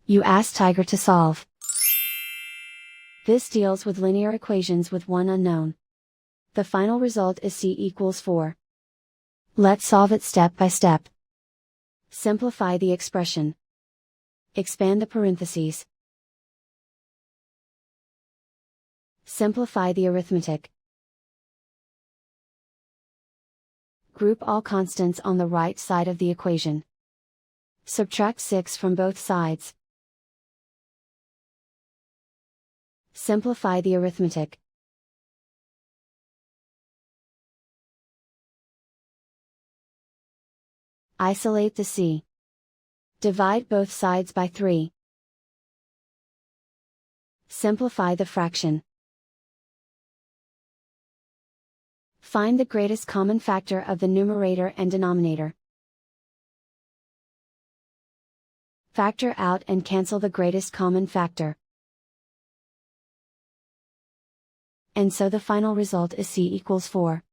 You ask Tiger to solve. This deals with linear equations with one unknown. The final result is c equals 4. Let's solve it step by step. Simplify the expression. Expand the parentheses. Simplify the arithmetic. Group all constants on the right side of the equation. Subtract 6 from both sides. Simplify the arithmetic. Isolate the c. Divide both sides by 3. Simplify the fraction. Find the greatest common factor of the numerator and denominator. Factor out and cancel the greatest common factor. And so the final result is c equals 4.